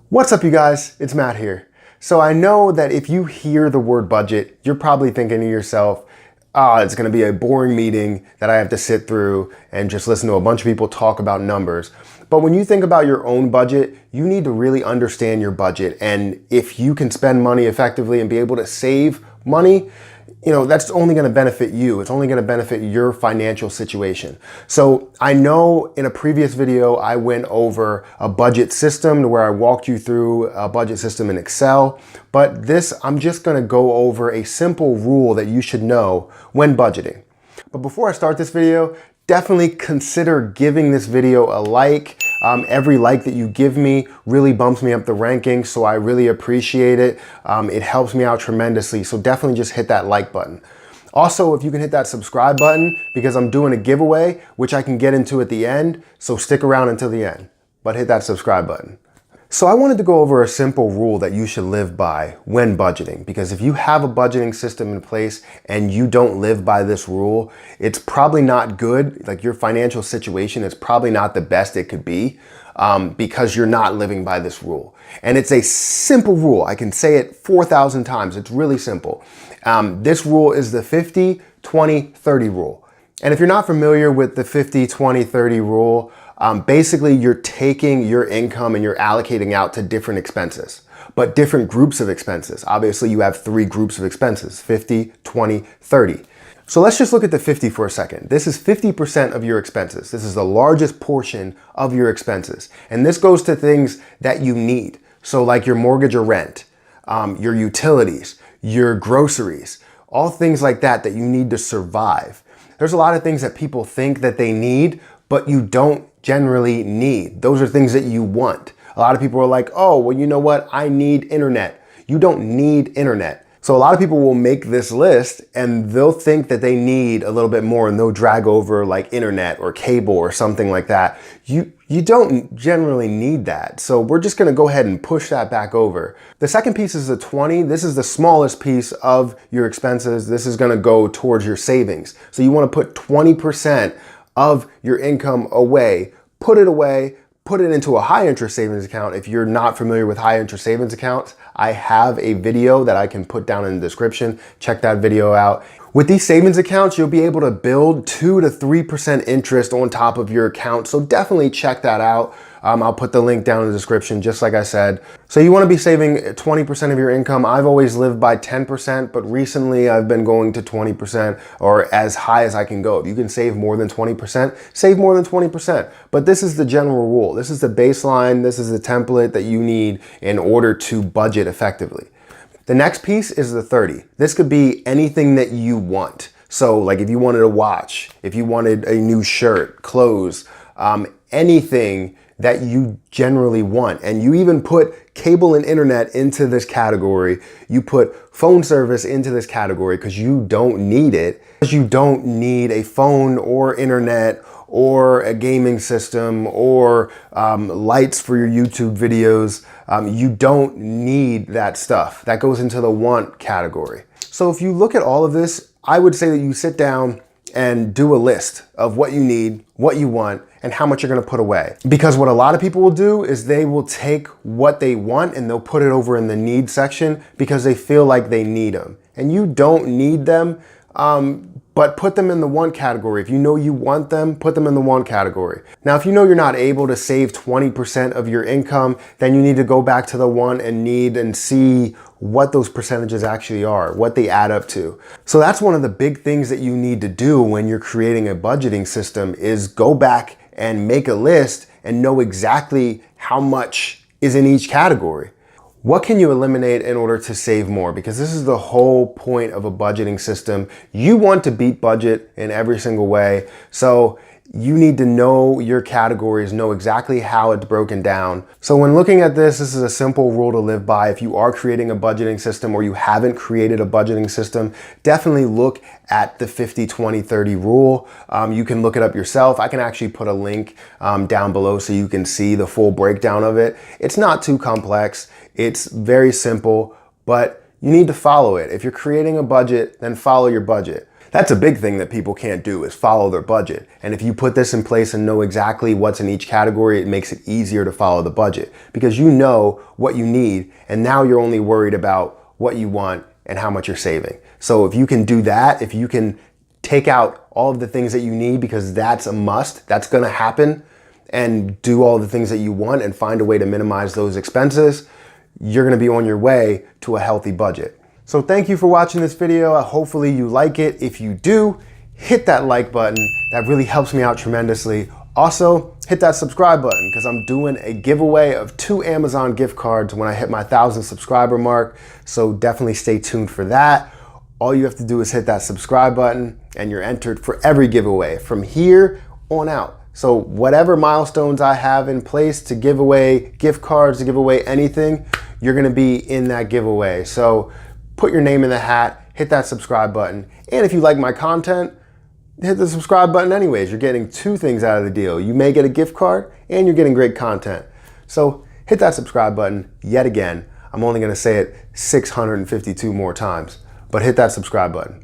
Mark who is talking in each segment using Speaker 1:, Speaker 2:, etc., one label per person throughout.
Speaker 1: What's up, you guys? It's Matt here. So I know that if you hear the word budget, you're probably thinking to yourself, it's going to be a boring meeting that I have to sit through and just listen to a bunch of people talk about numbers. But when you think about your own budget, you need to really understand your budget. And if you can spend money effectively and be able to save money, that's only going to benefit you. It's only going to benefit your financial situation. So I know in a previous video, I went over a budget system where I walked you through a budget system in Excel. But this, I'm just going to go over a simple rule that you should know when budgeting. But before I start this video, definitely consider giving this video a like. Every like that you give me really bumps me up the rankings, so I really appreciate it. It helps me out tremendously, so definitely just hit that like button. Also, if you can hit that subscribe button, because I'm doing a giveaway, which I can get into at the end, so stick around until the end, but hit that subscribe button. So I wanted to go over a simple rule that you should live by when budgeting, because if you have a budgeting system in place and you don't live by this rule, it's probably not good. Like, your financial situation is probably not the best it could be because you're not living by this rule. And it's a simple rule. I can say it 4,000 times. It's really simple. This rule is the 50-20-30 rule. And if you're not familiar with the 50-20-30 rule, basically, you're taking your income and you're allocating out to different expenses, but different groups of expenses. Obviously, you have three groups of expenses: 50, 20, 30. So let's just look at the 50 for a second. This is 50% of your expenses. This is the largest portion of your expenses. And this goes to things that you need. So like your mortgage or rent, your utilities, your groceries, all things like that you need to survive. There's a lot of things that people think that they need, but you don't generally need. Those are things that you want. A lot of people are like, oh, well, you know what? I need internet. You don't need internet. So a lot of people will make this list and they'll think that they need a little bit more, and they'll drag over like internet or cable or something like that. You don't generally need that. So we're just gonna go ahead and push that back over. The second piece is the 20. This is the smallest piece of your expenses. This is gonna go towards your savings. So you wanna put 20% of your income away, put it into a high interest savings account. If you're not familiar with high interest savings accounts, I have a video that I can put down in the description. Check that video out. With these savings accounts, you'll be able to build 2 to 3% interest on top of your account. So definitely check that out. I'll put the link down in the description, just like I said. So you want to be saving 20% of your income. I've always lived by 10%, but recently I've been going to 20%, or as high as I can go. If you can save more than 20%, save more than 20%. But this is the general rule. This is the baseline. This is the template that you need in order to budget effectively. The next piece is the 30. This could be anything that you want. So like if you wanted a watch, if you wanted a new shirt, clothes, anything that you generally want. And you even put cable and internet into this category. You put phone service into this category because you don't need it. You don't need a phone or internet or a gaming system or lights for your YouTube videos. You don't need that stuff. That goes into the want category. So if you look at all of this, I would say that you sit down and do a list of what you need, what you want, and how much you're gonna put away. Because what a lot of people will do is they will take what they want and they'll put it over in the need section because they feel like they need them. And you don't need them, but put them in the want category. If you know you want them, put them in the want category. Now, if you know you're not able to save 20% of your income, then you need to go back to the want and need and see what those percentages actually are, what they add up to. So that's one of the big things that you need to do when you're creating a budgeting system, is go back and make a list and know exactly how much is in each category. What can you eliminate in order to save more? Because this is the whole point of a budgeting system. You want to beat budget in every single way. So you need to know your categories, know exactly how it's broken down. So when looking at this is a simple rule to live by. If you are creating a budgeting system or you haven't created a budgeting system, definitely look at the 50-20-30 rule. You can look it up yourself. I can actually put a link down below so you can see the full breakdown of it. It's not too complex. It's very simple, but you need to follow it. If you're creating a budget, then follow your budget. That's a big thing that people can't do, is follow their budget. And if you put this in place and know exactly what's in each category, it makes it easier to follow the budget because you know what you need, and now you're only worried about what you want and how much you're saving. So if you can do that, if you can take out all of the things that you need because that's a must, that's gonna happen, and do all the things that you want and find a way to minimize those expenses, you're gonna be on your way to a healthy budget. So thank you for watching this video. Hopefully you like it. If you do, hit that like button. That really helps me out tremendously. Also, hit that subscribe button because I'm doing a giveaway of 2 Amazon gift cards when I hit my 1,000 subscriber mark. So definitely stay tuned for that. All you have to do is hit that subscribe button and you're entered for every giveaway from here on out. So whatever milestones I have in place to give away gift cards, to give away anything, you're gonna be in that giveaway. So put your name in the hat, hit that subscribe button. And if you like my content, hit the subscribe button anyways. You're getting 2 things out of the deal. You may get a gift card and you're getting great content. So hit that subscribe button yet again. I'm only gonna say it 652 more times, but hit that subscribe button.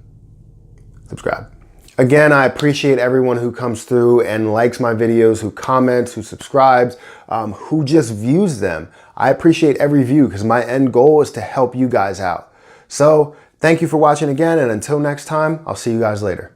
Speaker 1: Subscribe. Again, I appreciate everyone who comes through and likes my videos, who comments, who subscribes, who just views them. I appreciate every view because my end goal is to help you guys out. So thank you for watching again, and until next time, I'll see you guys later.